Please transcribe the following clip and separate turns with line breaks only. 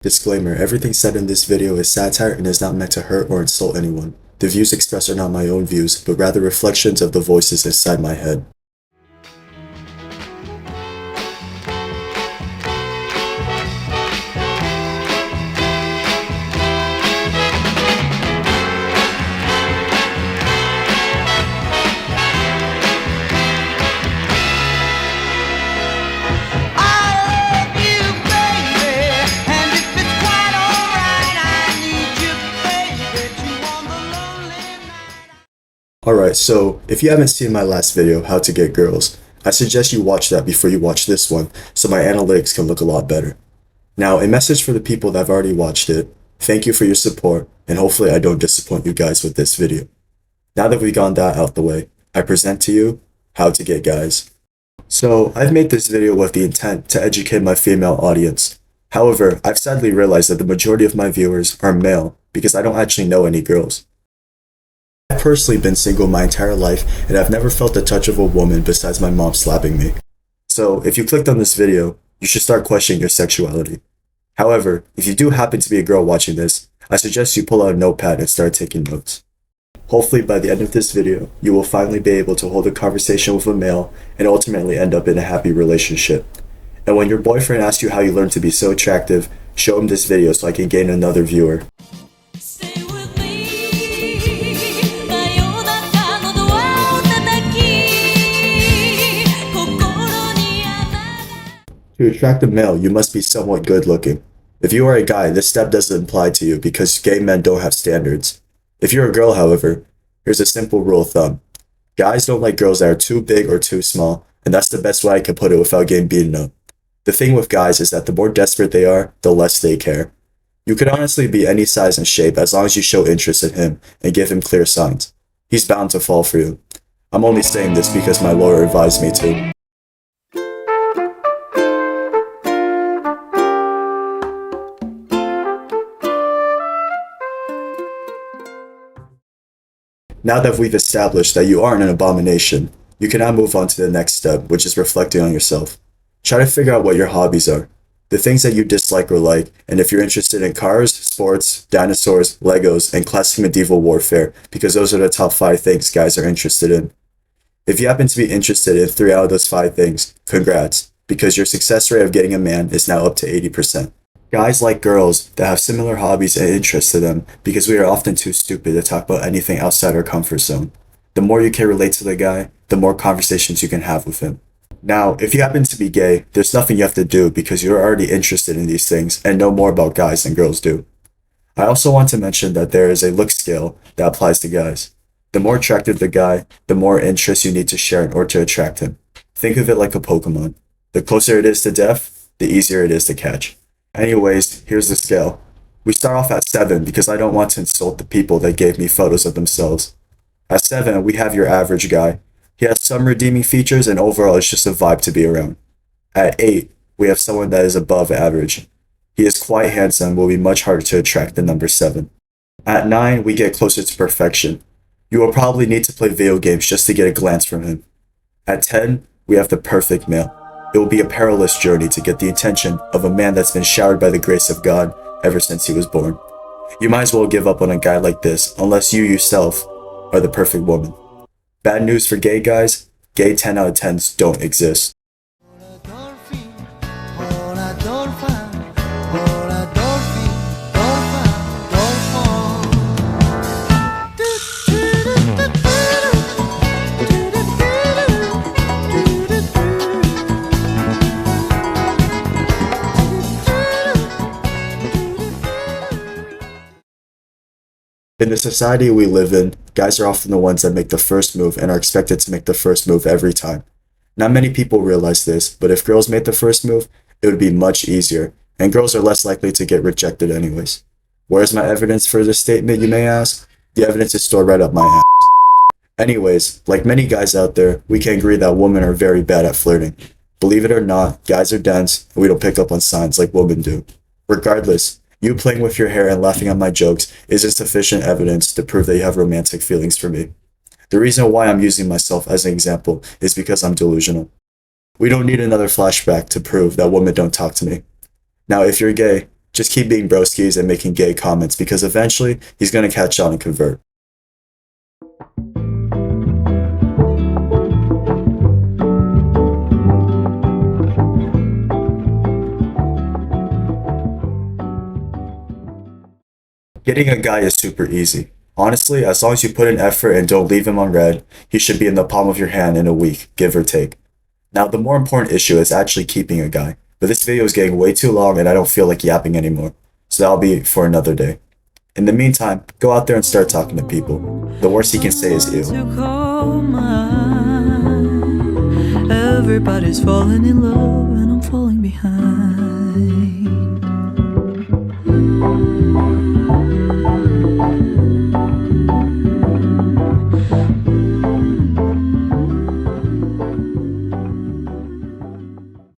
Disclaimer, everything said in this video is satire and is not meant to hurt or insult anyone. The views expressed are not my own views, but rather reflections of the voices inside my head. Alright, so if you haven't seen my last video, How to Get Girls, I suggest you watch that before you watch this one, so my analytics can look a lot better. Now, a message for the people that have already watched it: thank you for your support, and hopefully I don't disappoint you guys with this video. Now that we've gotten that out the way, I present to you How to Get Guys. So, I've made this video with the intent to educate my female audience. However, I've sadly realized that the majority of my viewers are male because I don't actually know any girls. I've personally been single my entire life, and I've never felt the touch of a woman besides my mom slapping me. So, if you clicked on this video, you should start questioning your sexuality. However, if you do happen to be a girl watching this, I suggest you pull out a notepad and start taking notes. Hopefully by the end of this video, you will finally be able to hold a conversation with a male and ultimately end up in a happy relationship. And when your boyfriend asks you how you learned to be so attractive, show him this video so I can gain another viewer. To attract a male, you must be somewhat good looking. If you are a guy, this step doesn't apply to you because gay men don't have standards. If you're a girl, however, here's a simple rule of thumb. Guys don't like girls that are too big or too small, and that's the best way I can put it without getting beaten up. The thing with guys is that the more desperate they are, the less they care. You could honestly be any size and shape as long as you show interest in him and give him clear signs. He's bound to fall for you. I'm only saying this because my lawyer advised me to. Now that we've established that you aren't an abomination, you can now move on to the next step, which is reflecting on yourself. Try to figure out what your hobbies are, the things that you dislike or like, and if you're interested in cars, sports, dinosaurs, Legos, and classic medieval warfare, because those are the top 5 things guys are interested in. If you happen to be interested in 3 out of those 5 things, congrats, because your success rate of getting a man is now up to 80%. Guys like girls that have similar hobbies and interests to them because we are often too stupid to talk about anything outside our comfort zone. The more you can relate to the guy, the more conversations you can have with him. Now, if you happen to be gay, there's nothing you have to do because you're already interested in these things and know more about guys than girls do. I also want to mention that there is a look scale that applies to guys. The more attractive the guy, the more interest you need to share in order to attract him. Think of it like a Pokemon. The closer it is to death, the easier it is to catch. Anyways, here's the scale. We start off at 7 because I don't want to insult the people that gave me photos of themselves. At 7, we have your average guy. He has some redeeming features and overall it's just a vibe to be around. At 8, we have someone that is above average. He is quite handsome and will be much harder to attract than number 7. At 9, we get closer to perfection. You will probably need to play video games just to get a glance from him. At 10, we have the perfect male. It will be a perilous journey to get the attention of a man that's been showered by the grace of God ever since he was born. You might as well give up on a guy like this unless you yourself are the perfect woman. Bad news for gay guys, gay 10 out of 10s don't exist. In the society we live in, guys are often the ones that make the first move and are expected to make the first move every time. Not many people realize this, but if girls made the first move, it would be much easier, and girls are less likely to get rejected anyways. Where's my evidence for this statement, you may ask? The evidence is stored right up my ass. Anyways, like many guys out there, we can agree that women are very bad at flirting. Believe it or not, guys are dense, and we don't pick up on signs like women do. Regardless, you playing with your hair and laughing at my jokes isn't sufficient evidence to prove that you have romantic feelings for me. The reason why I'm using myself as an example is because I'm delusional. We don't need another flashback to prove that women don't talk to me. Now, if you're gay, Just keep being broskies and making gay comments because eventually he's gonna catch on and convert. Getting a guy is super easy. Honestly, as long as you put in effort and don't leave him on red, he should be in the palm of your hand in a week, give or take. Now, the more important issue is actually keeping a guy. But this video is getting way too long and I don't feel like yapping anymore. So that'll be for another day. In the meantime, go out there and start talking to people. The worst he can say is ew.
Everybody's falling in love and I'm falling behind.